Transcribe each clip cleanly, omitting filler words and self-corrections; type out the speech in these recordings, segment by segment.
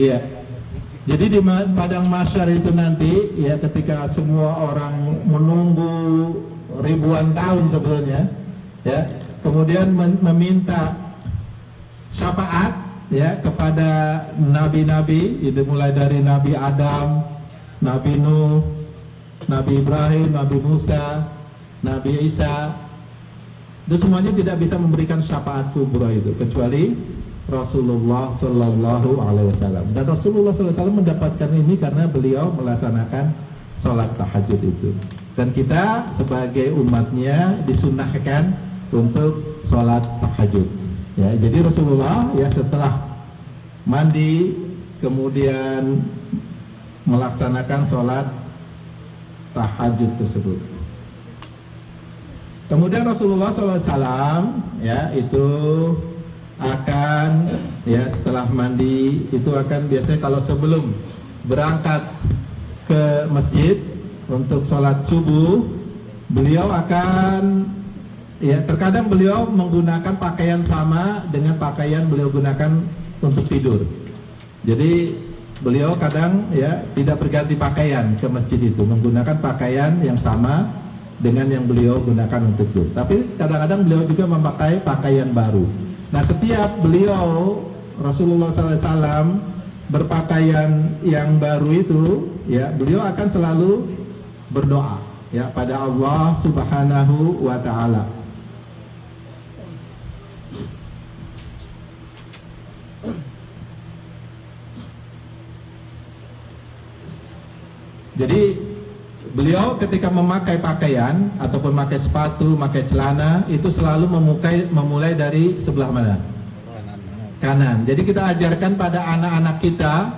Iya. Jadi di padang mahsyar itu nanti ya, ketika semua orang menunggu ribuan tahun sebetulnya ya, kemudian meminta syafaat ya kepada nabi-nabi, itu mulai dari Nabi Adam, Nabi Nuh, Nabi Ibrahim, Nabi Musa, Nabi Isa. Itu semuanya tidak bisa memberikan syafaat kubra itu kecuali Rasulullah Sallallahu Alaihi Wasallam. Dan Rasulullah Sallallahu Alaihi Wasallam mendapatkan ini karena beliau melaksanakan sholat tahajud itu. Dan kita sebagai umatnya disunahkan untuk sholat tahajud. Ya, jadi Rasulullah ya setelah mandi kemudian melaksanakan sholat tahajud tersebut. Kemudian Rasulullah SAW ya itu akan ya setelah mandi itu akan biasanya kalau sebelum berangkat ke masjid untuk sholat subuh, beliau akan ya terkadang beliau menggunakan pakaian sama dengan pakaian beliau gunakan untuk tidur. Jadi beliau kadang ya tidak berganti pakaian ke masjid itu, menggunakan pakaian yang sama dengan yang beliau gunakan untuk tidur. Tapi kadang-kadang beliau juga memakai pakaian baru. Nah, setiap beliau Rasulullah SAW berpakaian yang baru itu, ya beliau akan selalu berdoa ya pada Allah Subhanahu wa Ta'ala. Jadi beliau ketika memakai pakaian ataupun memakai sepatu, memakai celana itu selalu memulai dari sebelah mana? Kanan. Jadi kita ajarkan pada anak-anak kita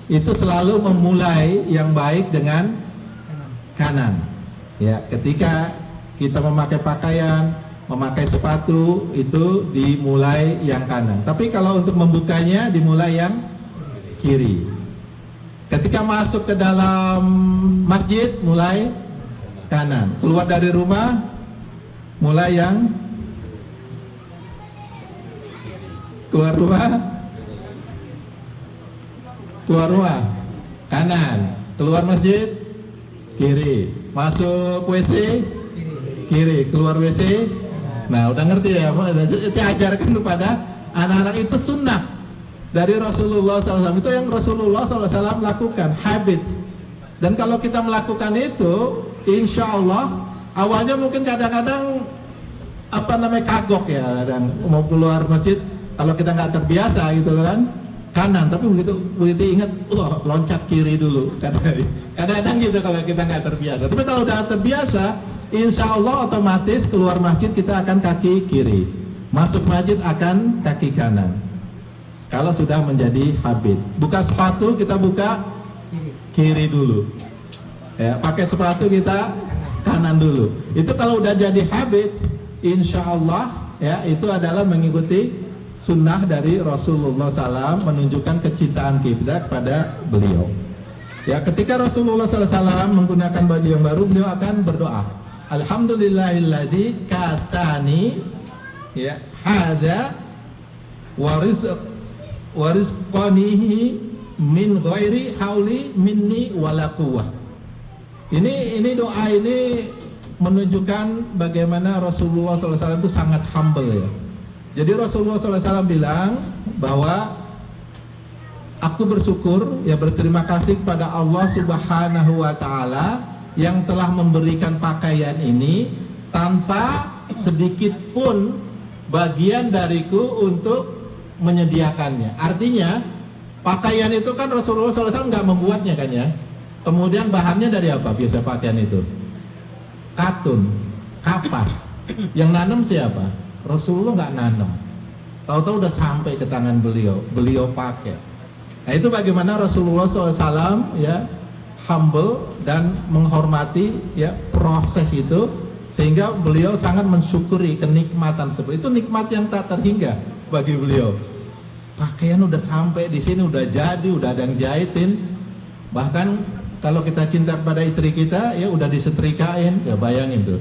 itu selalu memulai yang baik dengan kanan. Ya, ketika kita memakai pakaian, memakai sepatu itu dimulai yang kanan. Tapi kalau untuk membukanya dimulai yang kiri. Ketika masuk ke dalam masjid mulai kanan, keluar dari rumah mulai yang keluar rumah kanan, keluar masjid kiri, masuk WC kiri, keluar WC. Nah, udah ngerti ya? Itu ajarkan kepada anak-anak, itu sunnah dari Rasulullah SAW. Itu yang Rasulullah SAW lakukan, habits. Dan kalau kita melakukan itu, insya Allah awalnya mungkin kadang-kadang kagok ya, dan mau keluar masjid kalau kita nggak terbiasa gitu kan, kanan. Tapi begitu ingat, loncat kiri dulu. Kadang-kadang gitu kalau kita nggak terbiasa. Tapi kalau udah terbiasa, insya Allah otomatis keluar masjid kita akan kaki kiri, masuk masjid akan kaki kanan. Kalau sudah menjadi habit, buka sepatu kita buka kiri dulu, ya pakai sepatu kita kanan dulu. Itu kalau udah jadi habit, insya Allah ya itu adalah mengikuti sunnah dari Rasulullah SAW, menunjukkan kecintaan kita kepada beliau. Ya, ketika Rasulullah SAW menggunakan baju yang baru, beliau akan berdoa, Alhamdulillahilladzi kasani ya hada warizqanihi min ghairi hauli minni wala quwwah. Ini doa ini menunjukkan bagaimana Rasulullah SAW itu sangat humble ya. Jadi Rasulullah SAW bilang bahwa aku bersyukur ya, berterima kasih kepada Allah Subhanahu wa Ta'ala yang telah memberikan pakaian ini tanpa sedikit pun bagian dariku untuk menyediakannya. Artinya pakaian itu kan Rasulullah SAW nggak membuatnya kan ya. Kemudian bahannya dari apa biasa pakaian itu? Katun, kapas. Yang nanam siapa? Rasulullah nggak nanam. Tahu-tahu udah sampai ke tangan beliau pakai. Nah, itu bagaimana Rasulullah SAW ya humble dan menghormati ya proses itu, sehingga beliau sangat mensyukuri kenikmatan seperti itu, nikmat yang tak terhingga bagi beliau. Pakaian udah sampai di sini, udah jadi, udah ada yang jahitin. Bahkan kalau kita cinta kepada istri kita, ya udah disetrikain. Ya bayangin tuh.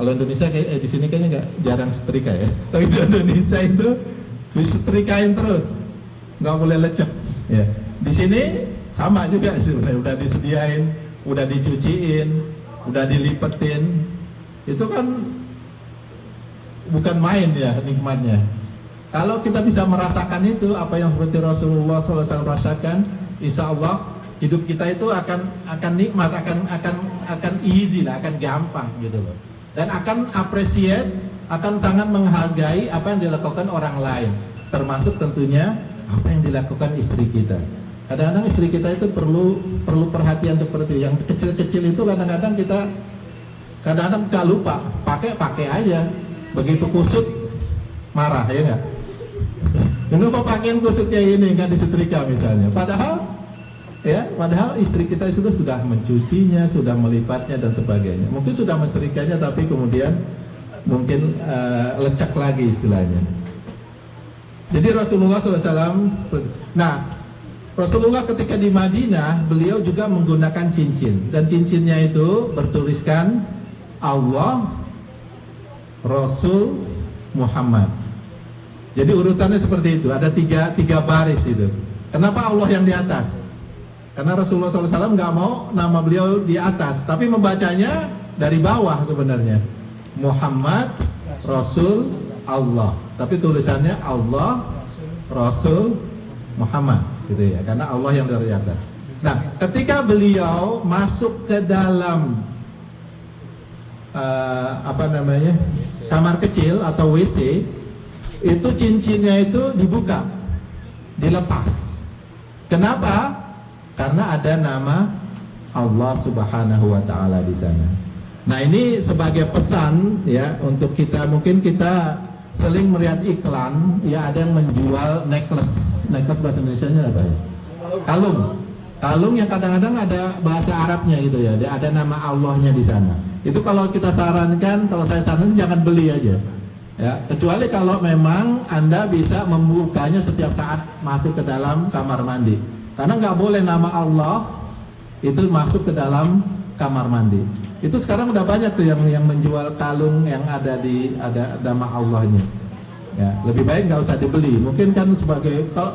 Kalau Indonesia kayak di sini kayaknya nggak, jarang setrika ya. Tapi di Indonesia itu disetrikain terus, nggak boleh lecek. Ya. Di sini sama juga sebenarnya, udah disediain, udah dicuciin, udah dilipetin. Itu kan bukan main ya nikmatnya. Kalau kita bisa merasakan itu, apa yang seperti Rasulullah SAW rasakan, insya Allah hidup kita itu akan nikmat, akan easy lah, akan gampang gitu loh. Dan akan appreciate, akan sangat menghargai apa yang dilakukan orang lain, termasuk tentunya apa yang dilakukan istri kita. Kadang-kadang istri kita itu perlu perhatian seperti yang kecil-kecil itu. Kadang-kadang kita nggak lupa, pakai aja. Begitu kusut marah, ya nggak? Ini kok pakaian kusut kayak ini nggak disetrika misalnya. Padahal istri kita sudah mencucinya, sudah melipatnya dan sebagainya. Mungkin sudah mensetrikanya, tapi kemudian mungkin lecek lagi istilahnya. Jadi Rasulullah SAW. Nah, Rasulullah ketika di Madinah, beliau juga menggunakan cincin, dan cincinnya itu bertuliskan Allah, Rasul, Muhammad. Jadi urutannya seperti itu, ada tiga baris itu. Kenapa Allah yang di atas? Karena Rasulullah SAW nggak mau nama beliau di atas, tapi membacanya dari bawah sebenarnya. Muhammad, Rasul, Allah. Tapi tulisannya Allah, Rasul, Muhammad, gitu ya. Karena Allah yang dari atas. Nah, ketika beliau masuk ke dalam kamar kecil atau WC, itu cincinnya itu dibuka, dilepas. Kenapa? Karena ada nama Allah Subhanahu wa Ta'ala di sana. Nah, ini sebagai pesan ya untuk kita. Mungkin kita sering melihat iklan, ya ada yang menjual necklace bahasa Indonesianya apa ya? Kalung yang kadang-kadang ada bahasa Arabnya gitu ya. Ada nama Allahnya di sana. Itu kalau saya sarankan jangan beli aja. Ya, kecuali kalau memang Anda bisa membukanya setiap saat masuk ke dalam kamar mandi. Karena nggak boleh nama Allah itu masuk ke dalam kamar mandi. Itu sekarang udah banyak tuh yang menjual kalung yang ada nama Allahnya. Ya, lebih baik nggak usah dibeli. Mungkin kan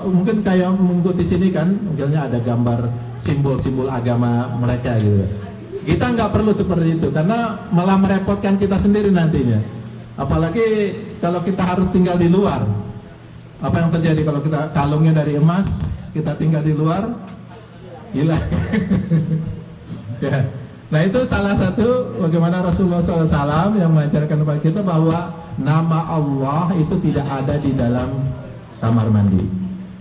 mungkin kayak mengikuti sini kan, mungkinnya ada gambar simbol-simbol agama mereka gitu. Kita nggak perlu seperti itu, karena malah merepotkan kita sendiri nantinya. Apalagi kalau kita harus tinggal di luar. Apa yang terjadi kalau kita kalungnya dari emas, kita tinggal di luar, hilang. Ya. Nah, itu salah satu bagaimana Rasulullah SAW yang mengajarkan kepada kita bahwa nama Allah itu tidak ada di dalam kamar mandi.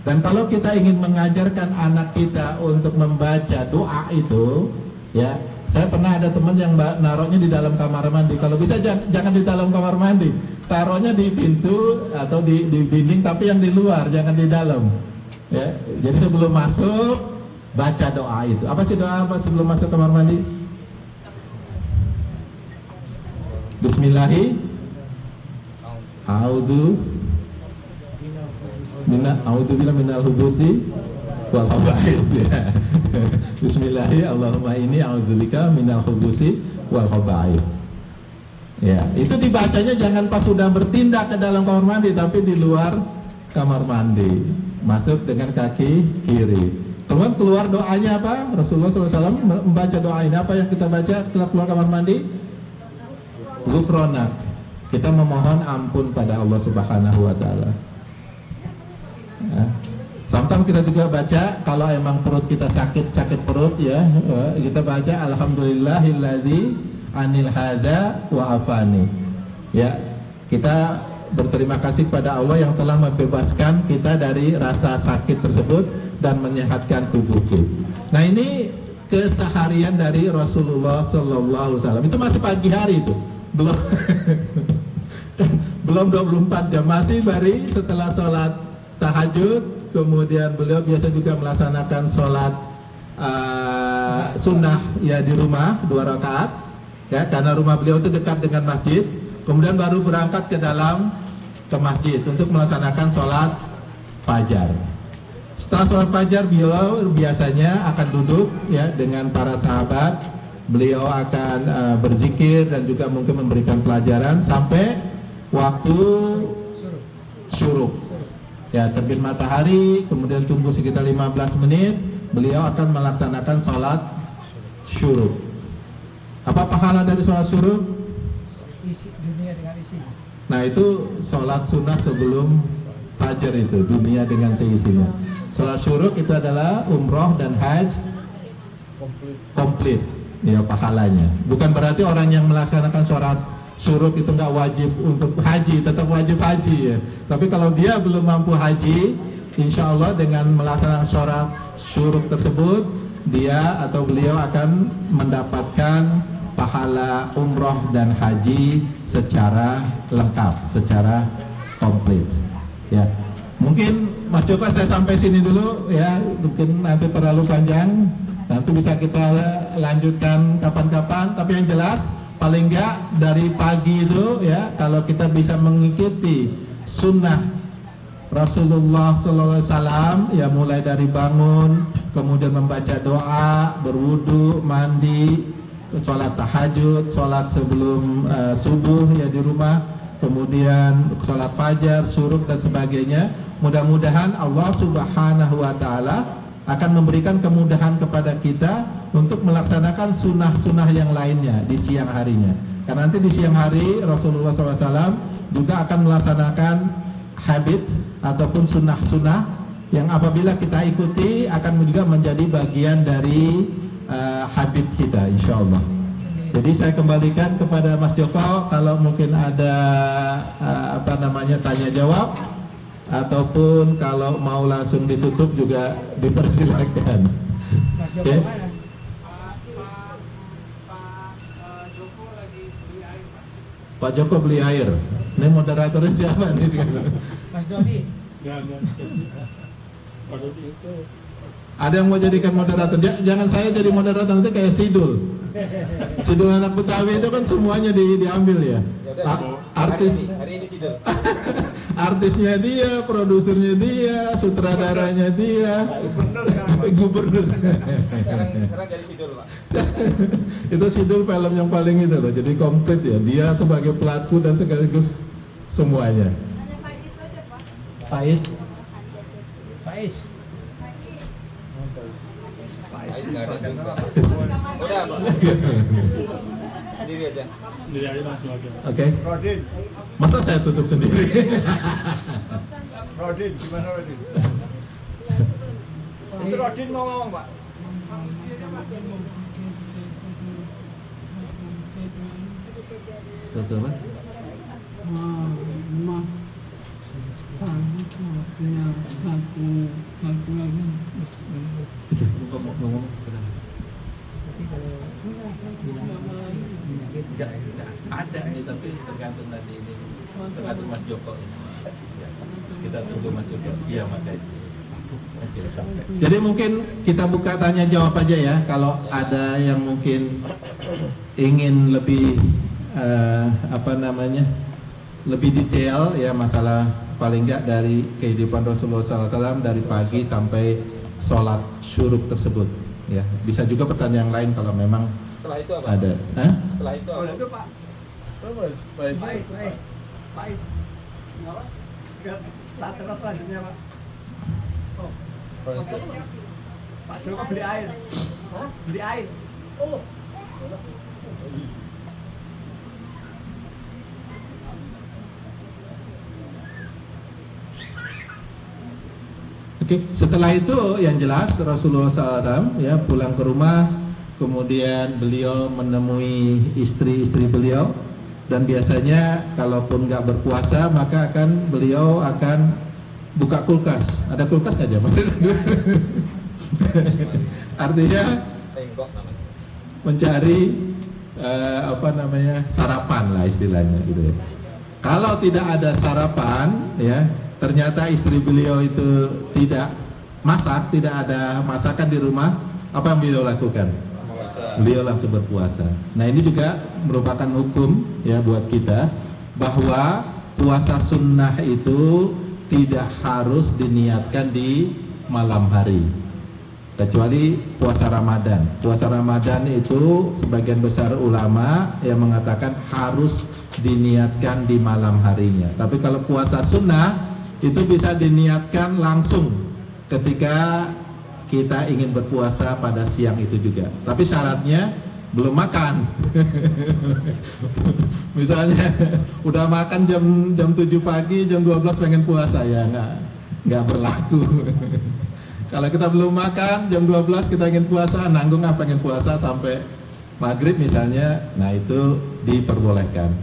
Dan kalau kita ingin mengajarkan anak kita untuk membaca doa itu, ya, saya pernah ada teman yang naruhnya di dalam kamar mandi. Kalau bisa jangan di dalam kamar mandi, taruhnya di pintu atau di dinding, tapi yang di luar, jangan di dalam. Ya, jadi sebelum masuk baca doa itu. Apa sih doa apa sebelum masuk kamar mandi? Bismillahi a'udzubillahi minal hubusi wal khaba'ith. Bismillahi Allahumma inni a'udzubika minal hubusi wal khaba'ith. Ya, itu dibacanya jangan pas sudah bertindak ke dalam kamar mandi, tapi di luar kamar mandi. Masuk dengan kaki kiri. Keluar doanya apa? Rasulullah SAW membaca doa ini. Apa yang kita baca setelah keluar kamar mandi? Ghufranak. Kita memohon ampun pada Allah Subhanahu wa Ta'ala. Ya. Sometimes kita juga baca kalau emang perut kita sakit perut ya, kita baca alhamdulillahilladzi anil hadza wa afani. Ya, kita berterima kasih kepada Allah yang telah membebaskan kita dari rasa sakit tersebut dan menyehatkan tubuhku. Nah, ini keseharian dari Rasulullah Sallallahu Alaihi Wasallam. Itu masih pagi hari itu, belum 24 jam, masih baru setelah sholat tahajud. Kemudian beliau biasa juga melaksanakan sholat sunnah ya di rumah 2 rakaat ya, karena rumah beliau itu dekat dengan masjid. Kemudian baru berangkat ke masjid untuk melaksanakan sholat fajar. Setelah sholat fajar, beliau biasanya akan duduk ya dengan para sahabat. Beliau akan berzikir dan juga mungkin memberikan pelajaran sampai waktu syuruk. Ya, terbit matahari, kemudian tunggu sekitar 15 menit, beliau akan melaksanakan sholat syuruk. Apa pahala dari sholat syuruk? Isi dunia dengan isi. Nah, itu sholat sunnah sebelum fajar itu, dunia dengan seisinya. Sholat syuruk itu adalah umroh dan haji komplit, ya pahalanya. Bukan berarti orang yang melaksanakan sholat syuruk itu nggak wajib untuk haji, tetap wajib haji ya. Tapi kalau dia belum mampu haji, insya Allah dengan melaksanakan sholat syuruk tersebut, dia atau beliau akan mendapatkan pahala umroh dan haji secara lengkap, secara komplit. Ya, mungkin Mas Joko saya sampai sini dulu ya, mungkin nanti terlalu panjang, nanti bisa kita lanjutkan kapan-kapan. Tapi yang jelas paling enggak dari pagi itu ya, kalau kita bisa mengikuti sunnah Rasulullah SAW ya, mulai dari bangun, kemudian membaca doa, berwudu, mandi, sholat tahajud, sholat sebelum subuh ya di rumah, kemudian sholat fajar, syuruk dan sebagainya. Mudah-mudahan Allah Subhanahu wa Ta'ala akan memberikan kemudahan kepada kita untuk melaksanakan sunnah-sunnah yang lainnya di siang harinya. Karena nanti di siang hari Rasulullah SAW juga akan melaksanakan habit ataupun sunnah-sunnah yang apabila kita ikuti akan juga menjadi bagian dari habit kita, insya Allah. Jadi saya kembalikan kepada Mas Joko, kalau mungkin ada tanya jawab, ataupun kalau mau langsung ditutup juga dipersilakan. Mas Joko Okay. mana? Pak Joko beli air. Ini moderatornya siapa nih? Mas Dodi. Ada yang mau jadikan moderator? Jangan saya jadi moderator, nanti kayak Sidul. Sidul anak Betawi itu kan semuanya diambil ya. Artis, hari ini Sidul. artisnya dia, produsernya dia, sutradaranya dia, gubernur. Sekarang jadi Sidul, Pak. Itu Sidul film yang paling itu loh, jadi komplit ya. Dia sebagai pelaku dan sekaligus semuanya. Hanya Faiz saja, Pak. Faiz. Faiz. Ais nggak ada juga. Udah, Pak. Sendiri aja. Oke. Rodin, Masa saya tutup sendiri? Rodin, gimana Rodin? Itu Rodin mau ngomong Pak. Saudara. Enggak ada sih, tapi tergantung tadi ini, tergantung Mas Joko. Kita tunggu Mas Joko. Iya, makanya. Jadi mungkin kita buka tanya jawab aja ya. Kalau ada yang mungkin ingin lebih lebih detail ya, masalah paling enggak dari kehidupan Rasulullah SAW dari pagi sampai sholat syuruk tersebut ya. Bisa juga pertanyaan lain kalau memang Setelah itu apa? ada. Hah? Setelah itu Oh, apa? itu Pak. Terus, Pais. Kenapa? Tak terus selanjutnya Pak. Oh, Pak Joko beli air. Beli air. Oh. Oke, setelah itu yang jelas Rasulullah SAW ya pulang ke rumah, kemudian beliau menemui istri-istri beliau, dan biasanya kalaupun nggak berpuasa maka beliau akan buka kulkas. Ada kulkas nggak Jam? Artinya Tenggok namanya. mencari sarapan lah istilahnya gitu ya. Kalau tidak ada sarapan ya, ternyata istri beliau itu tidak masak, tidak ada masakan di rumah, apa yang beliau lakukan? Beliau langsung berpuasa. Nah, ini juga merupakan hukum ya buat kita, bahwa puasa sunnah itu tidak harus diniatkan di malam hari, kecuali puasa Ramadan. Puasa Ramadan itu sebagian besar ulama yang mengatakan harus diniatkan di malam harinya. Tapi kalau puasa sunnah itu bisa diniatkan langsung ketika kita ingin berpuasa pada siang itu juga. Tapi syaratnya belum makan. Misalnya udah makan jam 7 pagi, jam 12 pengen puasa, ya nggak berlaku. Kalau kita belum makan jam 12 kita ingin puasa, nanggung pengen puasa sampai maghrib misalnya, nah itu diperbolehkan.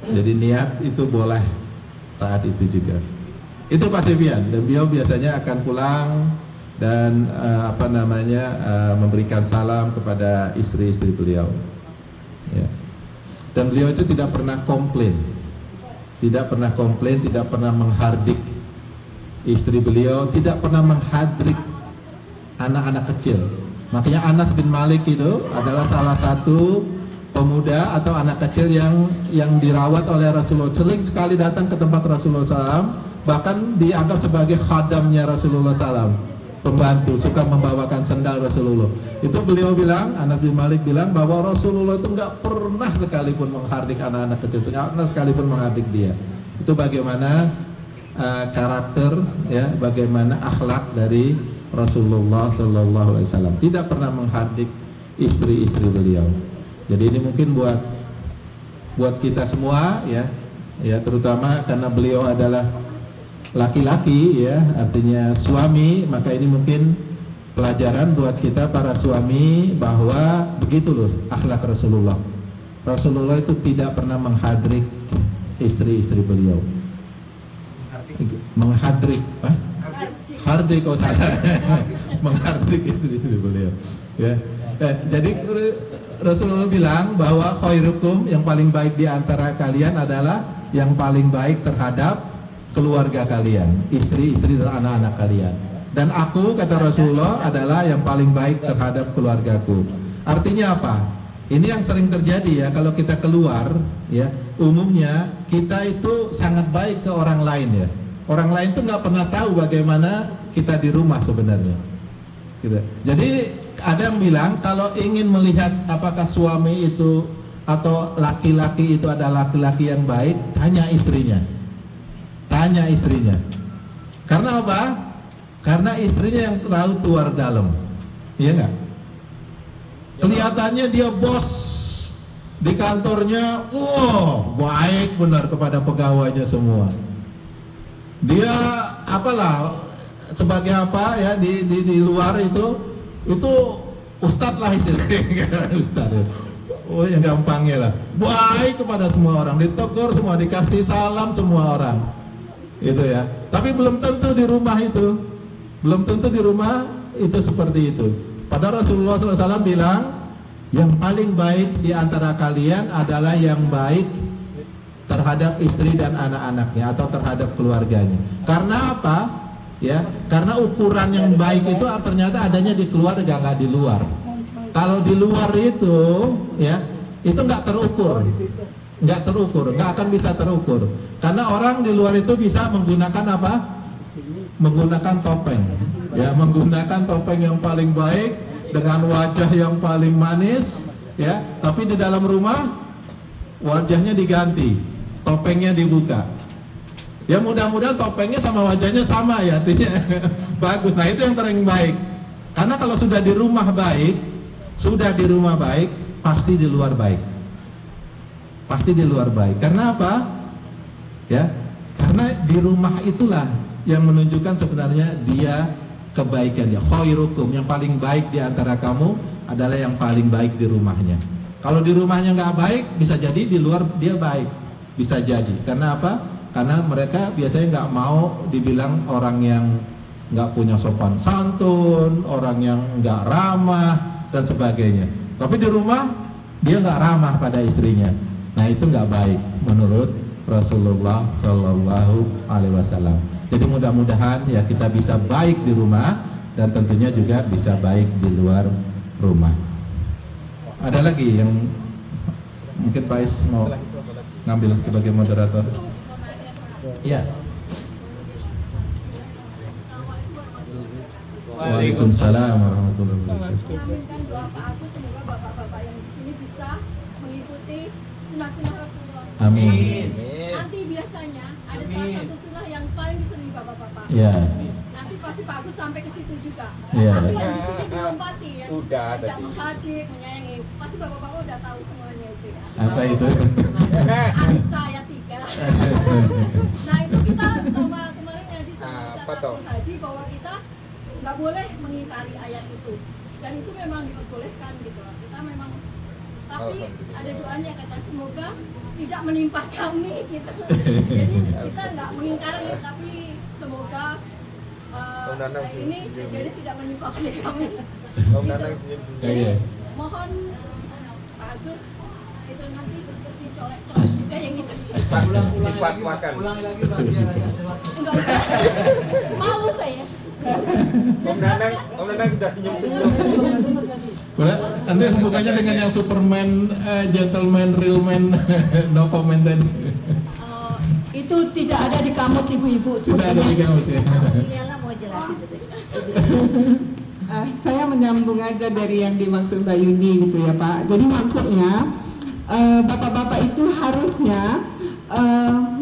Jadi niat itu boleh saat itu juga. Itu Pak Sebian, dan beliau biasanya akan pulang dan memberikan salam kepada istri-istri beliau. Ya. Dan beliau itu tidak pernah komplain, tidak pernah menghardik istri beliau, tidak pernah menghadrik anak-anak kecil. Makanya Anas bin Malik itu adalah salah satu pemuda atau anak kecil yang dirawat oleh Rasulullah, sering sekali datang ke tempat Rasulullah SAW, bahkan dianggap sebagai khadamnya Rasulullah SAW, pembantu, suka membawakan sendal Rasulullah. Itu beliau bilang, Anas bin Malik bilang bahwa Rasulullah itu nggak pernah sekalipun menghardik anak-anak kecil, nggak pernah sekalipun menghardik dia. Itu bagaimana karakter, ya, bagaimana akhlak dari Rasulullah Sallallahu Alaihi Wasallam, tidak pernah menghardik istri-istri beliau. Jadi ini mungkin buat kita semua, ya, terutama karena beliau adalah laki-laki, ya, artinya suami, maka ini mungkin pelajaran buat kita para suami bahwa begitu loh akhlak Rasulullah. Rasulullah itu tidak pernah menghadrik istri-istri beliau. Menghadrik, hardik kau salah. Menghardik istri-istri beliau. Ya. Jadi Rasulullah bilang bahwa khairukum, yang paling baik di antara kalian adalah yang paling baik terhadap keluarga kalian, istri-istri dan anak-anak kalian. Dan aku, kata Rasulullah, adalah yang paling baik terhadap keluargaku. Artinya apa? Ini yang sering terjadi, ya, kalau kita keluar, ya, umumnya kita itu sangat baik ke orang lain, ya. Orang lain tuh nggak pernah tahu bagaimana kita di rumah sebenarnya. Gitu. Jadi ada yang bilang kalau ingin melihat apakah suami itu atau laki-laki itu adalah laki-laki yang baik, tanya istrinya. Tanya istrinya. Karena apa? Karena istrinya yang terlalu luar dalam. Iya nggak? Kelihatannya dia bos di kantornya, baik benar kepada pegawainya semua. Dia apalah, sebagai apa, ya, di luar itu ustadz lah istilahnya. Ustadz, ya. Oh, yang gampangnya lah, baik kepada semua orang, ditegur semua, dikasih salam semua orang, itu ya. Tapi belum tentu di rumah itu seperti itu. Padahal Rasulullah SAW bilang yang paling baik di antara kalian adalah yang baik terhadap istri dan anak-anaknya atau terhadap keluarganya. Karena apa? Ya, karena ukuran yang baik itu ternyata adanya di keluarga, nggak di luar. Kalau di luar itu, ya, itu nggak terukur, nggak akan bisa terukur. Karena orang di luar itu bisa menggunakan apa? Menggunakan topeng, ya, menggunakan topeng yang paling baik dengan wajah yang paling manis, ya. Tapi di dalam rumah wajahnya diganti, topengnya dibuka. Ya mudah-mudahan topengnya sama wajahnya sama, ya, artinya bagus. Nah itu yang paling baik. Karena kalau sudah di rumah baik, pasti di luar baik. Pasti di luar baik. Karena apa? Ya, karena di rumah itulah yang menunjukkan sebenarnya dia kebaikan dia. Khairukum, yang paling baik di antara kamu adalah yang paling baik di rumahnya. Kalau di rumahnya nggak baik, bisa jadi di luar dia baik. Bisa jadi. Karena apa? Karena mereka biasanya nggak mau dibilang orang yang nggak punya sopan santun, orang yang nggak ramah dan sebagainya. Tapi di rumah dia nggak ramah pada istrinya. Nah itu nggak baik menurut Rasulullah Sallallahu Alaihi Wasallam. Jadi mudah-mudahan, ya, kita bisa baik di rumah dan tentunya juga bisa baik di luar rumah. Ada lagi yang mungkin Pak Is mau ngambil sebagai moderator? Iya. Waalaikumsalam warahmatullahi wabarakatuh. Mengaminkan doa Pak Agus, semoga bapak-bapak yang di sini bisa mengikuti sunnah-sunnah Rasulullah. Amin. Amin. Nanti biasanya ada salah satu surah yang paling disering bapak-bapak. Ya. Nanti pasti Pak Agus sampai ke situ juga. Iya. Tapi yang di sini dilompati ya. Udah Tidak tadi. menghadik, menyayangi. Pasti bapak-bapak udah tahu semuanya itu ya. Apa itu? Anissa ayat 3. Nah itu kita sama kemarin ngaji sama Ustaz Apa toh? Abdul Hadi bahwa kita nggak boleh mengingkari ayat itu. Dan itu memang diperbolehkan gitu loh. Kita memang tapi ada doanya kata semoga tidak menimpa kami gitu. Jadi kita nggak mengingkari tapi semoga Om Nanang ini senyum-senyum. jadi tidak menimpa kami. Om Nanang senyum-senyum. Jadi Iya. mohon Pak Agus itu nanti untuk dicolek-colek juga yang gitu. Difatwakan. Ulangi lagi Pak, biar agak jelas. Enggak usah. Malu saya. Om Nanang sudah senyum-senyum. Boleh? Nanti hubungannya dengan yang Superman, gentleman, real man, no comment tadi. Itu tidak ada di kamus ibu-ibu Sudah ada di kamus ya. Liana mau jelasin itu. Saya menyambung aja dari yang dimaksud Mbak Yuni gitu ya Pak. Jadi maksudnya bapak-bapak itu harusnya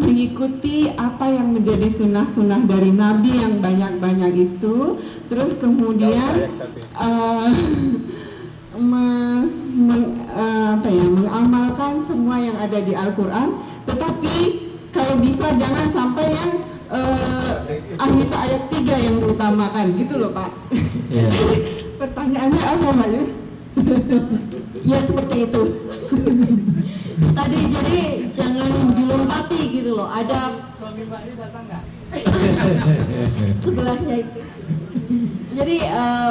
mengikuti apa yang menjadi sunnah-sunnah dari Nabi yang banyak-banyak itu. Terus kemudian mengamalkan semua yang ada di Al-Quran. Tetapi kalau bisa jangan sampai yang An-Nisa ayat 3 yang diutamakan gitu loh Pak. Iya. Pertanyaannya apa Mbak Yu? Ya seperti itu. Tadi jadi jangan dilompati gitu loh. Ada Suami Mbak ini datang nggak? sebelahnya itu. Jadi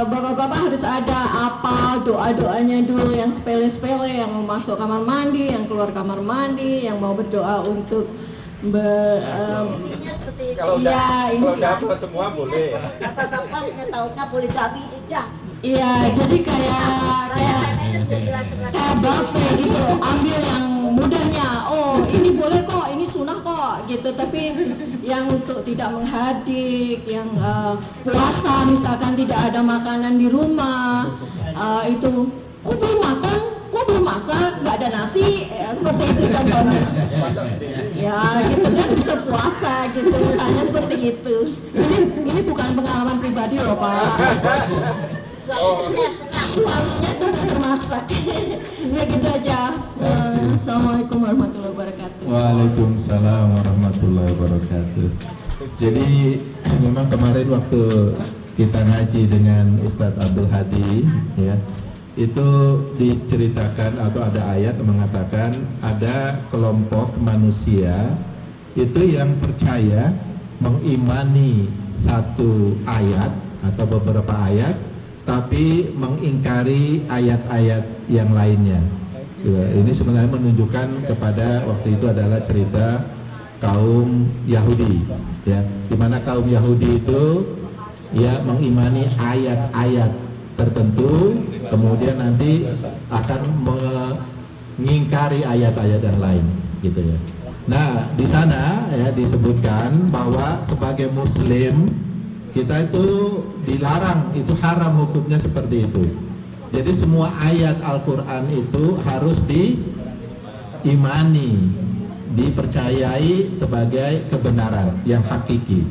bapak-bapak harus ada apa doa-doanya dulu yang sepele-sepele, yang mau masuk kamar mandi, yang keluar kamar mandi, yang mau berdoa untuk Intinya seperti itu. Kalau Iya, udah intinya. hafal semua boleh. Bapak-bapak tahunya poligami aja. Iya, jadi kayak Itu dia jelas kayak buffet gitu loh, ambil yang mudahnya. Oh ini boleh kok, ini sunnah kok gitu. Tapi yang untuk tidak menghadik, yang puasa misalkan tidak ada makanan di rumah, itu kok belum makan, kok belum masak, nggak ada nasi, seperti itu contohnya. Ya gitu kan bisa puasa gitu, misalnya seperti itu. Ini bukan pengalaman pribadi loh Pak. Suaminya tuh termasak. Ya gitu aja. Assalamualaikum warahmatullahi wabarakatuh. Waalaikumsalam warahmatullahi wabarakatuh. Jadi memang kemarin waktu kita ngaji dengan Ustadz Abdul Hadi ya, itu diceritakan atau ada ayat yang mengatakan ada kelompok manusia itu yang percaya mengimani satu ayat atau beberapa ayat tapi mengingkari ayat-ayat yang lainnya. Ya, ini sebenarnya menunjukkan kepada waktu itu adalah cerita kaum Yahudi, ya, di mana kaum Yahudi itu ya mengimani ayat-ayat tertentu, kemudian nanti akan mengingkari ayat-ayat yang lain, gitu ya. Nah, di sana ya disebutkan bahwa sebagai Muslim kita itu dilarang, itu haram hukumnya seperti itu. Jadi semua ayat Al-Quran itu harus diimani, dipercayai sebagai kebenaran yang hakiki.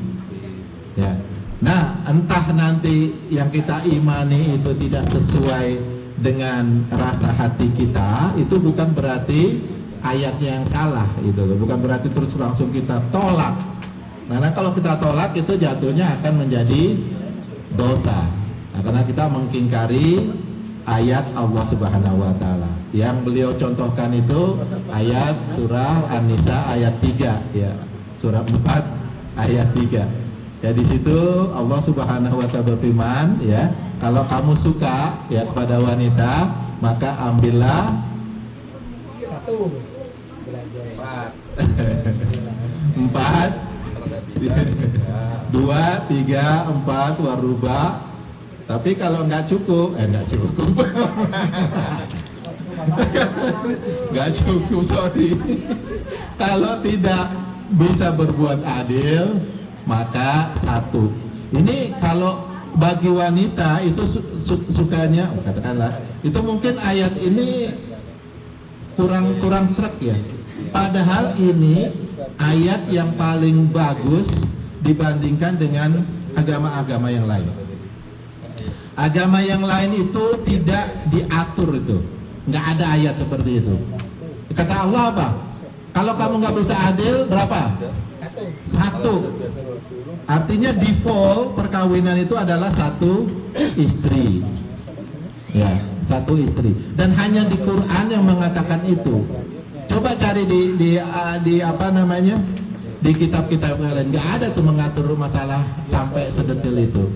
Ya. Nah, entah nanti yang kita imani itu tidak sesuai dengan rasa hati kita, itu bukan berarti ayatnya yang salah, gitu loh. Bukan berarti terus langsung kita tolak. Karena kalau kita tolak itu jatuhnya akan menjadi dosa. Nah, karena kita mengingkari ayat Allah Subhanahu wa taala. Yang beliau contohkan itu ayat surah An-Nisa ayat 3 ya. Surah 4 ayat 3. Ya di situ Allah Subhanahu wa taala berfirman ya, kalau kamu suka ya kepada wanita, maka ambillah Satu. Belajar. 4. 4 Kalau nggak bisa. Ya. 2, 3, 4 waruba. Tapi kalau nggak cukup, nggak cukup, nggak cukup, sorry. Kalau tidak bisa berbuat adil, maka 1. Ini kalau bagi wanita itu sukanya, katakanlah, itu mungkin ayat ini kurang srek ya. Padahal ini ayat yang paling bagus dibandingkan dengan agama-agama yang lain. Agama yang lain itu tidak diatur itu, nggak ada ayat seperti itu. Kata Allah apa? Kalau kamu nggak bisa adil, berapa? Satu. Artinya default perkawinan itu adalah satu istri. Ya, satu istri. Dan hanya di Quran yang mengatakan itu. Coba cari di apa namanya? Di kitab-kitab lain nggak ada tuh mengatur masalah sampai sedetil itu.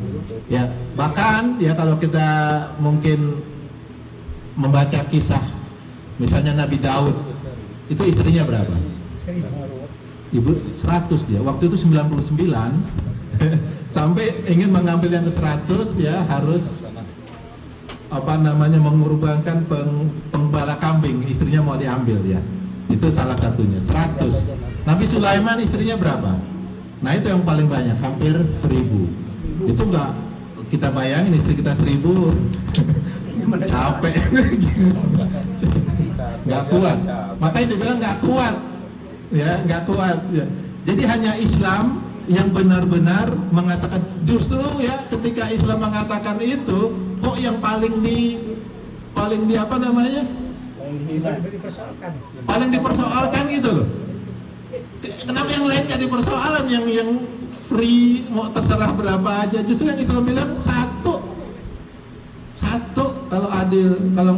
Ya, bahkan ya kalau kita mungkin membaca kisah misalnya Nabi Daud, itu istrinya berapa? Ibu 100 dia. Waktu itu 99 sampai ingin mengambil yang ke 100 ya harus apa namanya mengorbankan penggembala kambing, istrinya mau diambil ya. Itu salah satunya 100. Nabi Sulaiman istrinya berapa? Nah itu yang paling banyak, hampir 1000. Itu enggak kita bayangin istri kita 1000 capek. Nggak kuat. Makanya dibilang nggak kuat. Ya, nggak kuat. Ya. Jadi hanya Islam yang benar-benar mengatakan, justru ya ketika Islam mengatakan itu, kok yang paling di apa namanya? Paling dipersoalkan gitu loh. Kenapa yang lain nggak dipersoalan, yang free mau terserah berapa aja, justru yang Islam bilang satu kalau adil, kalau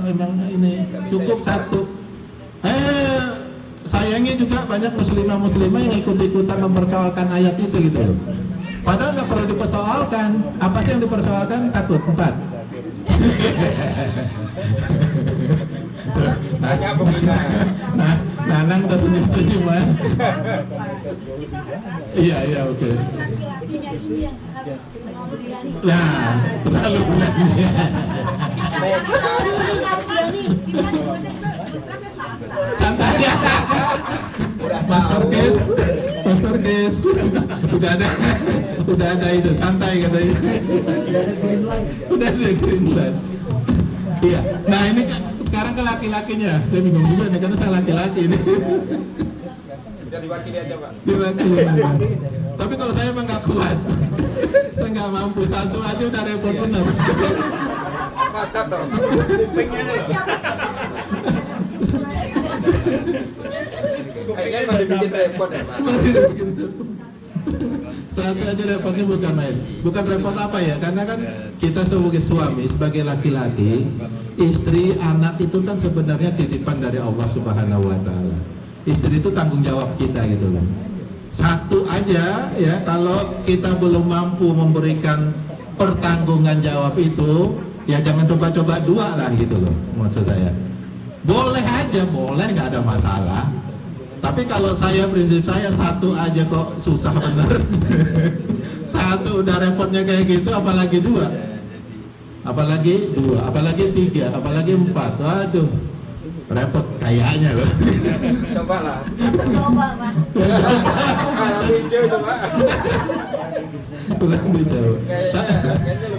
emang ini cukup satu. Sayangnya juga banyak muslimah yang ikut-ikutan mempersoalkan ayat itu gitu loh. Padahal nggak perlu dipersoalkan. Apa sih yang dipersoalkan? Takut 4. Tanya begini. Nah, Nanang udah senyum-senyuman. Iya, oke. Nah, terlalu berani. Santai ya. Master case. Udah ada itu, santai katanya. Udah ada green light. Iya. Nah, ini sekarang ke laki-lakinya. Saya bingung juga nih karena saya laki-laki ini. Udah diwakili aja, Pak. Diwakili. Tapi kalau saya emang nggak kuat, saya nggak mampu, satu aja udah repot bener. Masa toh? Kayaknya mau dibikin repot ya, Pak. Satu aja repotnya bukan main. Bukan repot apa ya? Karena kan kita sebagai suami, sebagai laki-laki, istri, anak itu kan sebenarnya titipan dari Allah Subhanahu wa taala. Istri itu tanggung jawab kita gitu loh. Satu aja ya, kalau kita belum mampu memberikan pertanggungan jawab itu, ya jangan coba-coba 2 lah gitu loh maksud saya. Boleh aja, boleh, nggak ada masalah. Tapi kalau prinsip saya 1 aja kok susah bener. 1 udah repotnya kayak gitu, apalagi 2, apalagi 3, apalagi 4. Waduh, repot kayaknya loh. Coba lah. Coba, Pak. Kalau hijau itu, Pak.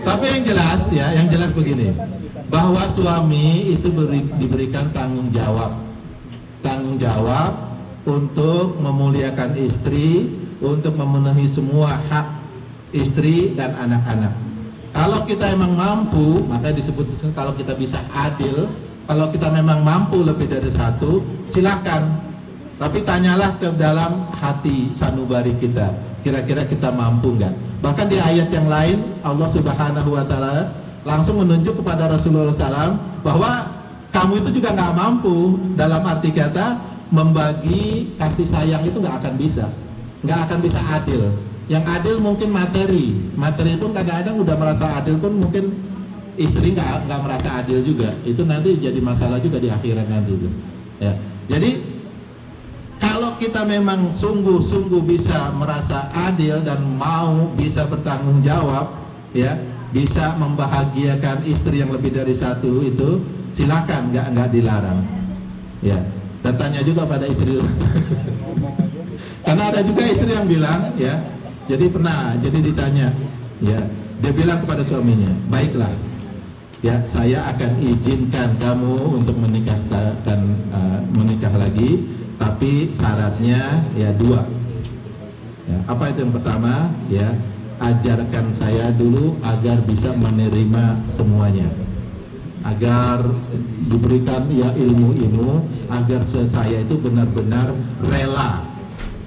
Tapi yang jelas begini, bahwa suami itu diberikan tanggung jawab untuk memuliakan istri, untuk memenuhi semua hak istri dan anak-anak. Kalau kita emang mampu, maka disebut kalau kita bisa adil. Kalau kita memang mampu lebih dari 1, silakan. Tapi tanyalah ke dalam hati sanubari kita, kira-kira kita mampu nggak? Bahkan di ayat yang lain Allah Subhanahu wa taala langsung menunjuk kepada Rasulullah SAW bahwa kamu itu juga nggak mampu, dalam arti kata membagi kasih sayang itu nggak akan bisa adil. Yang adil mungkin materi pun kadang-kadang udah merasa adil pun mungkin istri nggak merasa adil juga. Itu nanti jadi masalah juga di akhirat nanti itu. Ya. Jadi kalau kita memang sungguh-sungguh bisa merasa adil dan mau bisa bertanggung jawab, ya, bisa membahagiakan istri yang lebih dari 1 itu, silakan, nggak dilarang. Ya. Dan tanya juga pada istri. Karena ada juga istri yang bilang, ya, jadi ditanya, ya, dia bilang kepada suaminya, baiklah, ya, saya akan izinkan kamu untuk menikah lagi, tapi syaratnya ya 2. Ya, apa itu yang pertama? Ya, ajarkan saya dulu agar bisa menerima semuanya, agar diberikan ya ilmu-ilmu, agar saya itu benar-benar rela,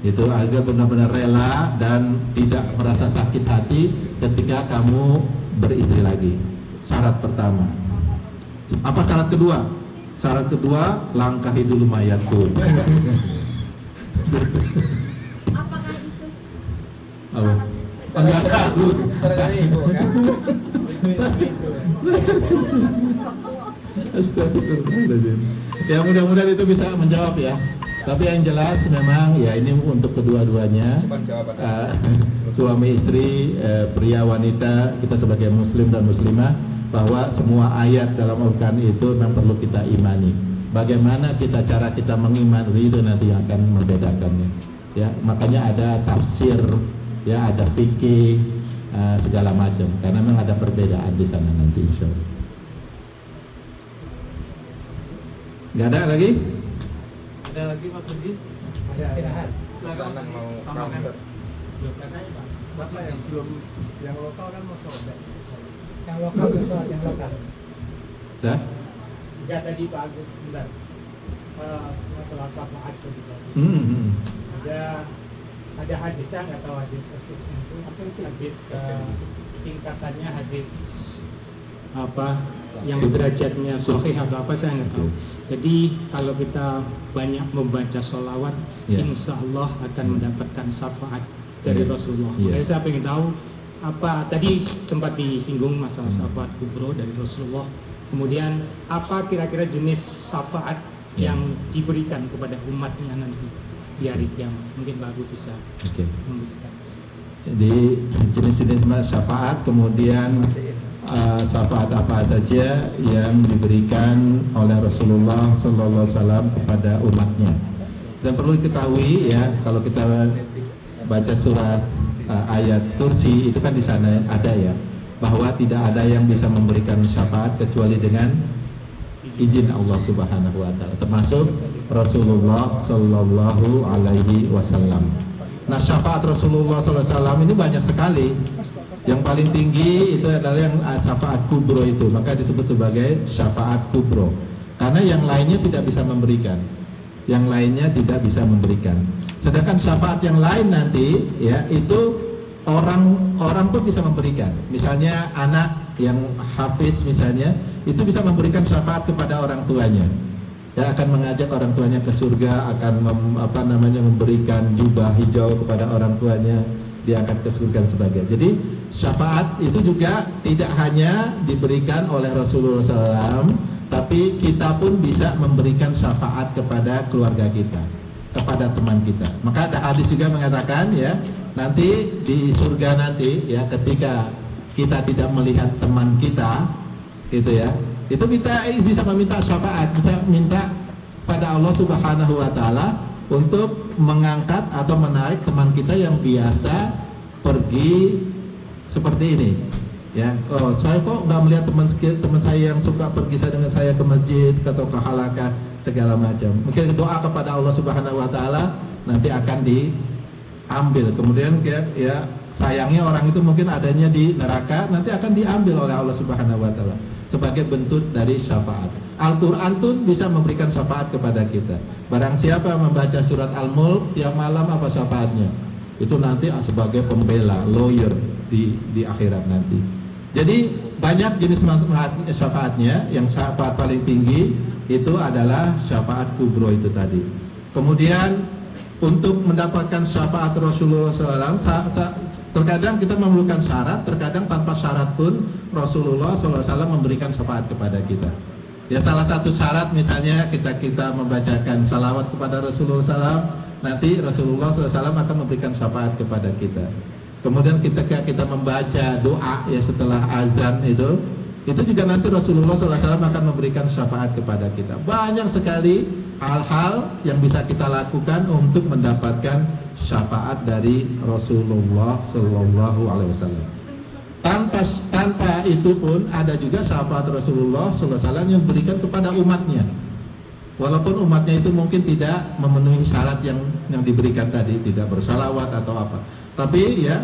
itu agar benar-benar rela dan tidak merasa sakit hati ketika kamu beristri lagi. Syarat pertama. Apa syarat kedua? Syarat kedua, langkahi dulu mayatku. Apakah itu? Apa? Enggak tahu. Seragam ibu kan? Astagfirullahaladzim. Ya mudah-mudahan itu bisa menjawab ya. Tapi yang jelas memang ya ini untuk kedua-duanya, Cuma jawaban. suami istri, pria wanita, kita sebagai muslim dan muslimah, bahwa semua ayat dalam Al-Quran itu memang perlu kita imani. Bagaimana cara kita mengimani itu nanti yang akan membedakannya. Ya, makanya ada tafsir, ya ada fikih, segala macam. Karena memang ada perbedaan di sana nanti insya Allah. Nggak ada lagi? Ada lagi Mas Haji? Ada istirahat. Silakan mau Tambahkan. counter. Katanya Pak, Mas yang belum yang lokal kan mau sobek. Yang lokal itu soal yang lokal. Dah? Ya tadi Pak Agus sebentar. Masalah syafaat tadi Pak. Ada hadisnya nggak tahu hadis persisnya itu. Apa itu hadis tingkatannya hadis apa yang derajatnya sahih atau apa saya nggak tahu. Jadi kalau kita banyak membaca sholawat, Ya. insya Allah akan mendapatkan syafaat dari Ya. Rasulullah. Ya. Makanya saya ingin tahu apa tadi sempat disinggung masalah syafaat kubro dari Rasulullah. Kemudian apa kira-kira jenis syafaat Ya. yang diberikan kepada umatnya nanti di hari kiamat? Mungkin Pak Abu bisa Oke. memberikan. Jadi jenis-jenis syafaat, kemudian syafaat apa saja yang diberikan oleh Rasulullah Sallallahu Alaihi Wasallam kepada umatnya. Dan perlu diketahui ya, kalau kita baca surat ayat kursi itu kan di sana ada ya, bahwa tidak ada yang bisa memberikan syafaat kecuali dengan izin Allah Subhanahu Wa Taala, termasuk Rasulullah Sallallahu Alaihi Wasallam. Nah, syafaat Rasulullah Sallallahu Alaihi Wasallam ini banyak sekali. Yang paling tinggi itu adalah yang syafaat kubro itu, maka disebut sebagai syafaat kubro. Karena yang lainnya tidak bisa memberikan, yang lainnya tidak bisa memberikan. Sedangkan syafaat yang lain nanti, ya itu orang pun bisa memberikan. Misalnya anak yang hafiz misalnya, itu bisa memberikan syafaat kepada orang tuanya. Ya, akan mengajak orang tuanya ke surga, akan memberikan jubah hijau kepada orang tuanya, diangkat ke surga dan sebagainya. Jadi syafaat itu juga tidak hanya diberikan oleh Rasulullah SAW, tapi kita pun bisa memberikan syafaat kepada keluarga kita, kepada teman kita. Maka ada hadis juga mengatakan ya, nanti di surga nanti ya, ketika kita tidak melihat teman kita, gitu ya, itu kita bisa meminta syafaat, kita minta pada Allah Subhanahu Wa Taala untuk mengangkat atau menarik teman kita yang biasa pergi seperti ini, ya. Oh, saya kok nggak melihat teman saya yang suka pergi dengan saya ke masjid atau ke halakah segala macam. Mungkin doa kepada Allah Subhanahu Wa Taala nanti akan diambil. Kemudian ya sayangnya orang itu mungkin adanya di neraka, nanti akan diambil oleh Allah Subhanahu Wa Taala sebagai bentuk dari syafaat. Al-Quran pun bisa memberikan syafaat kepada kita. Barang siapa membaca surat Al-Mulk tiap malam, apa syafaatnya? Itu nanti sebagai pembela, lawyer di akhirat nanti. Jadi banyak jenis syafaatnya. Yang syafaat paling tinggi itu adalah syafaat kubro itu tadi. Kemudian untuk mendapatkan syafaat Rasulullah SAW, terkadang kita memerlukan syarat, terkadang tanpa syarat pun Rasulullah SAW memberikan syafaat kepada kita. Ya, salah satu syarat misalnya kita membacakan salawat kepada Rasulullah SAW, nanti Rasulullah SAW akan memberikan syafaat kepada kita. Kemudian ketika kita membaca doa ya setelah azan itu juga nanti Rasulullah SAW akan memberikan syafaat kepada kita. Banyak sekali hal-hal yang bisa kita lakukan untuk mendapatkan syafaat dari Rasulullah SAW. Tanpa itu pun ada juga syafaat Rasulullah SAW yang diberikan kepada umatnya. Walaupun umatnya itu mungkin tidak memenuhi syarat yang diberikan tadi, tidak bersalawat atau apa. Tapi ya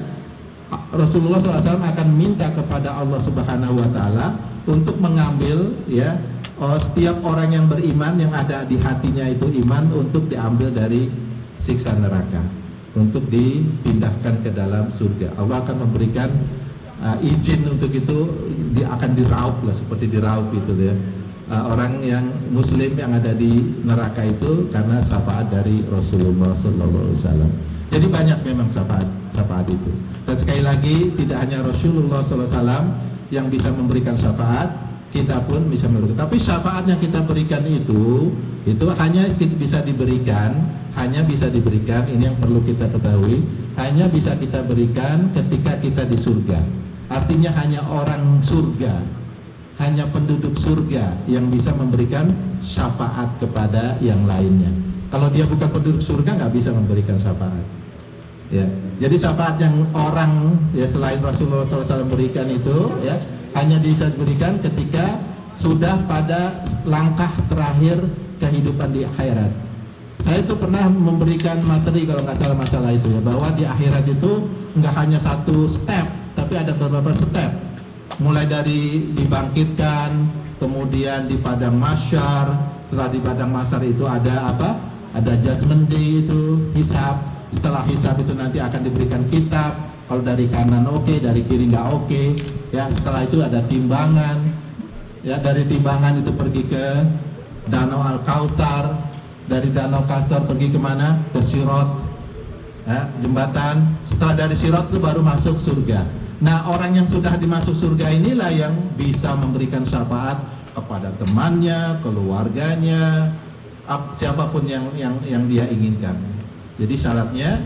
Rasulullah SAW akan minta kepada Allah Subhanahu Wa Taala untuk mengambil ya setiap orang yang beriman yang ada di hatinya itu iman untuk diambil dari siksa neraka, untuk dipindahkan ke dalam surga. Allah akan memberikan izin untuk itu, dia akan diraup lah, seperti diraup itu ya. Orang yang muslim yang ada di neraka itu karena syafaat dari Rasulullah SAW. Jadi banyak memang syafaat itu. Dan sekali lagi tidak hanya Rasulullah SAW yang bisa memberikan syafaat, kita pun bisa memberikan. Tapi syafaat yang kita berikan itu hanya bisa diberikan, ini yang perlu kita ketahui, hanya bisa kita berikan ketika kita di surga. Artinya hanya orang surga, hanya penduduk surga yang bisa memberikan syafaat kepada yang lainnya. Kalau dia bukan penduduk surga nggak bisa memberikan syafaat. Ya, jadi syafaat yang orang ya selain Rasulullah SAW berikan itu ya hanya bisa diberikan ketika sudah pada langkah terakhir kehidupan di akhirat. Saya itu pernah memberikan materi kalau nggak salah masalah itu ya, bahwa di akhirat itu nggak hanya satu step, tapi ada beberapa step. Mulai dari dibangkitkan, kemudian di padang mahsyar. Setelah di padang mahsyar itu ada apa? Ada judgment day itu, hisab. Setelah hisab itu nanti akan diberikan kitab. Kalau dari kanan oke, dari kiri nggak oke. Ya, setelah itu ada timbangan. Ya, dari timbangan itu pergi ke Danau Al-Kautsar. Dari Danau Kautsar pergi kemana? Ke Sirat. Ya, jembatan. Setelah dari Sirat itu baru masuk surga. Nah, orang yang sudah dimasuk surga inilah yang bisa memberikan syafaat kepada temannya, keluarganya, siapapun yang dia inginkan. Jadi syaratnya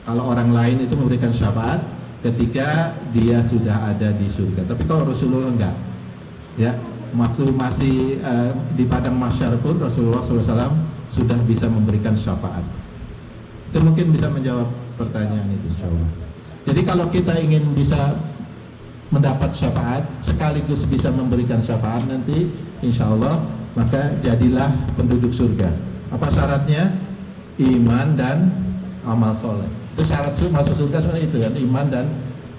kalau orang lain itu memberikan syafaat ketika dia sudah ada di surga. Tapi kalau Rasulullah enggak, ya waktu masih di padang mahsyar pun Rasulullah SAW sudah bisa memberikan syafaat. Itu mungkin bisa menjawab pertanyaan itu, insyaallah. Jadi kalau kita ingin bisa mendapat syafaat sekaligus bisa memberikan syafaat nanti, insyaallah, maka jadilah penduduk surga. Apa syaratnya? Iman dan amal soleh. Itu syarat masuk surga sebenarnya itu kan, iman dan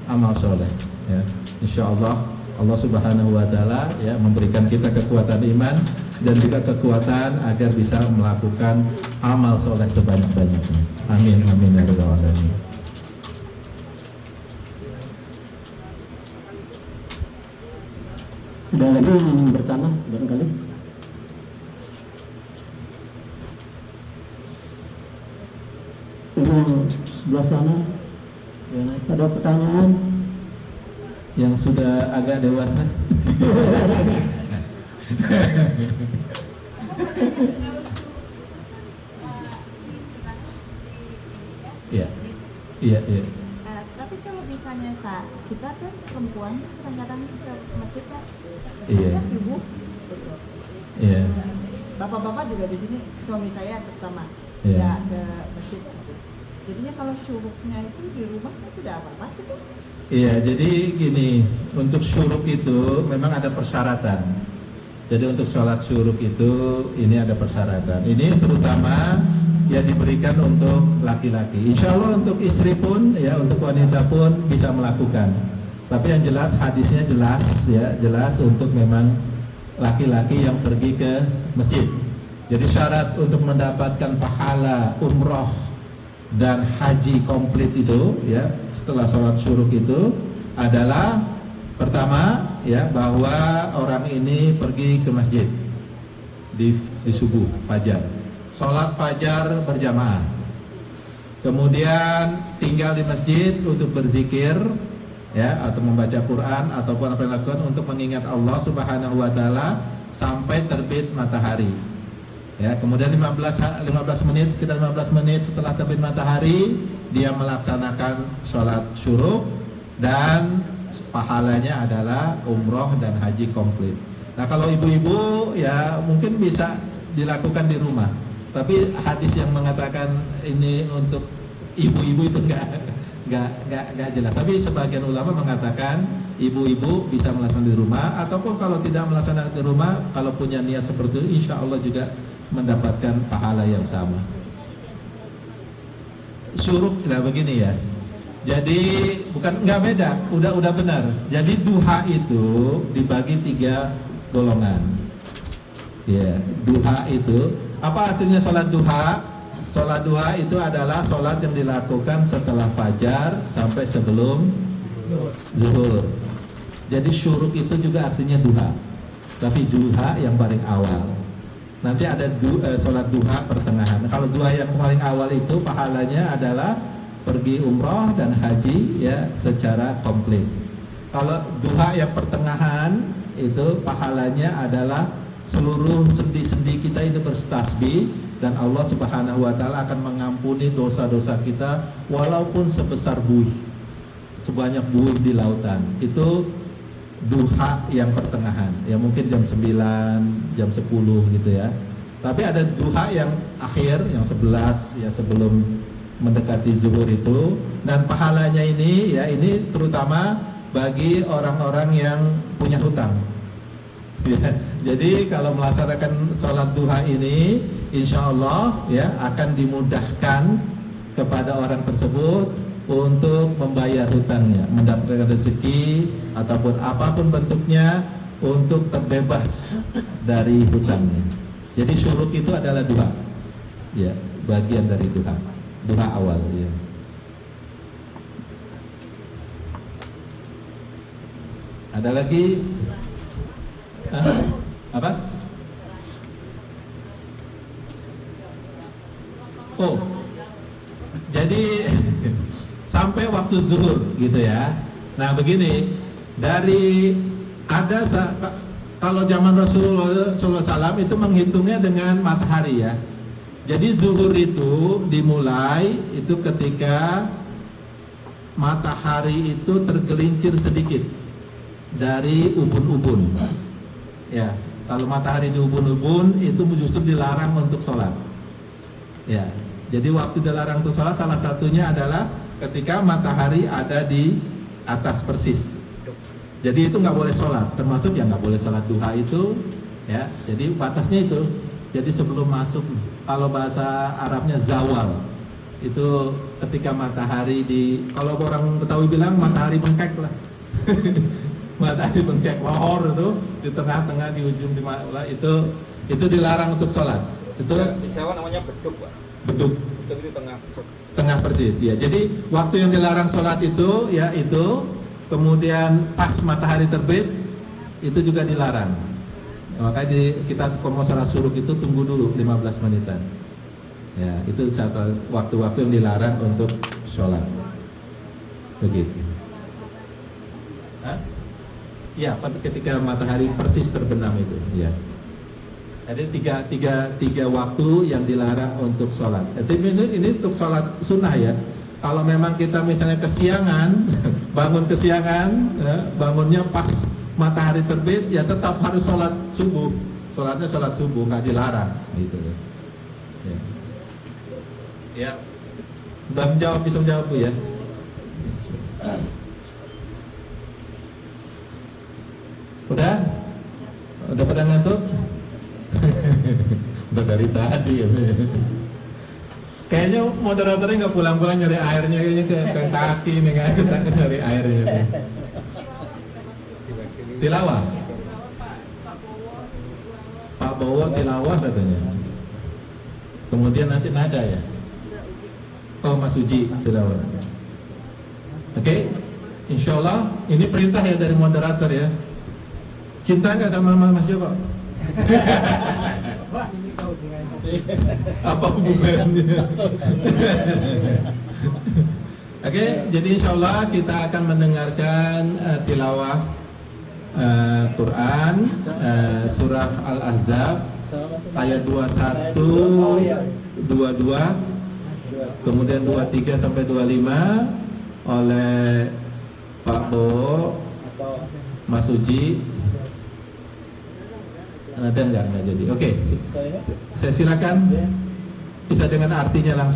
amal soleh. Ya, insyaallah Allah Subhanahu Wa Taala ya memberikan kita kekuatan iman dan juga kekuatan agar bisa melakukan amal soleh sebanyak-banyaknya. Amin amin ya rabbal alamin. Ada lagi yang ingin bertanya barangkali? Yang sebelah sana, ya, ada pertanyaan? Yang sudah agak dewasa. Iya, iya, iya. Tapi kalau misalnya kita kan perempuan kadang-kadang ke masjid kan Iya. ibu, Iya. bapak-bapak juga di sini, suami saya terutama Iya. nggak ke masjid. Jadinya kalau syuruknya itu di rumah kan tidak apa-apa gitu. Iya, jadi gini, untuk syuruk itu memang ada persyaratan. Jadi untuk sholat syuruk itu ini ada persyaratan. Ini terutama ya diberikan untuk laki-laki. Insya Allah untuk istri pun ya, untuk wanita pun bisa melakukan. Tapi yang jelas hadisnya jelas ya, jelas untuk memang laki-laki yang pergi ke masjid. Jadi syarat untuk mendapatkan pahala umroh dan haji komplit itu ya setelah sholat syuruk itu adalah pertama ya bahwa orang ini pergi ke masjid di subuh fajar, sholat fajar berjamaah, kemudian tinggal di masjid untuk berzikir ya atau membaca Quran ataupun apa yang dilakukan untuk mengingat Allah Subhanahu Wa Taala sampai terbit matahari. Ya, kemudian 15 menit, sekitar 15 menit setelah terbit matahari dia melaksanakan sholat syuruk dan pahalanya adalah umroh dan haji komplit. Nah kalau ibu-ibu ya mungkin bisa dilakukan di rumah. Tapi hadis yang mengatakan ini untuk ibu-ibu itu enggak jelas. Tapi sebagian ulama mengatakan ibu-ibu bisa melaksanakan di rumah, ataupun kalau tidak melaksanakan di rumah, kalau punya niat seperti itu insya Allah juga mendapatkan pahala yang sama. Syuruk, nah begini ya. Jadi nggak beda, udah benar. Jadi duha itu dibagi 3 golongan. Ya, duha itu apa artinya sholat duha? Sholat duha itu adalah sholat yang dilakukan setelah fajar sampai sebelum zuhur. Jadi syuruk itu juga artinya duha, tapi duha yang paling awal. Nanti ada sholat duha pertengahan. Kalau duha yang paling awal itu pahalanya adalah pergi umroh dan haji ya secara komplit. Kalau duha yang pertengahan itu pahalanya adalah seluruh sendi-sendi kita itu bertasbih dan Allah Subhanahu wa taala akan mengampuni dosa-dosa kita walaupun sebesar buih, sebanyak buih di lautan. Itu duha yang pertengahan, ya mungkin jam 9, jam 10 gitu ya. Tapi ada duha yang akhir, yang 11 ya sebelum mendekati zuhur itu, dan pahalanya ini ya ini terutama bagi orang-orang yang punya hutang. Ya, jadi kalau melaksanakan sholat duha ini, insya Allah ya akan dimudahkan kepada orang tersebut untuk membayar hutangnya, mendapatkan rezeki ataupun apapun bentuknya untuk terbebas dari hutangnya. Jadi syuruk itu adalah duha, ya bagian dari duha awal. Ya. Ada lagi? Apa? Oh, jadi sampai waktu zuhur gitu ya. Nah begini, dari ada kalau zaman Rasulullah SAW itu menghitungnya dengan matahari ya. Jadi zuhur itu dimulai itu ketika matahari itu tergelincir sedikit dari ubun-ubun. Ya, kalau matahari di ubun-ubun itu justru dilarang untuk sholat. Ya, jadi waktu dilarang untuk sholat salah satunya adalah ketika matahari ada di atas persis. Jadi itu nggak boleh sholat, termasuk yang nggak boleh sholat duha itu, ya. Jadi batasnya itu. Jadi sebelum masuk, kalau bahasa Arabnya zawal, itu ketika matahari kalau orang Betawi bilang matahari bengkek lah. Matahari bengkek lohor itu di tengah-tengah di ujung di mana itu dilarang untuk sholat. Itu si Jawa namanya beduk, Pak. Beduk. Beduk itu Tengah persis. Ya. Jadi waktu yang dilarang sholat itu ya itu, kemudian pas matahari terbit itu juga dilarang. Makanya kita kalau sholat syuruk itu tunggu dulu 15 menitan. Ya, itu waktu-waktu yang dilarang untuk sholat. Begitu. Hah? Ya, ketika matahari persis terbenam itu, ya. Ada tiga waktu yang dilarang untuk sholat. Ini untuk sholat sunnah ya. Kalau memang kita misalnya kesiangan, bangun kesiangan, ya, bangunnya pas matahari terbit, ya tetap harus sholat subuh. Sholatnya sholat subuh, nggak dilarang, gitu. Ya. Ya. Bisa menjawab Bu ya. Udah pada ngantuk? Udah dari tadi ya. Kayaknya moderatornya nggak pulang-pulang nyari airnya, kayaknya ke kaki nih, nggak nyari airnya. Tilawah. Pak Bowo tilawah katanya. Kemudian nanti nada ya. Oh Mas Uji tilawah. Oke, insya Allah ini perintah ya dari moderator ya. Cinta nggak sama Mas Joko? Apa hubungannya? Oke, jadi insya Allah kita akan mendengarkan tilawah Quran surah Al-Ahzab ayat 21, 22, kemudian 23 sampai 25 oleh Pak Bowo, Mas Uji. Ada enggak jadi? Oke. Saya silakan bisa dengan artinya langsung.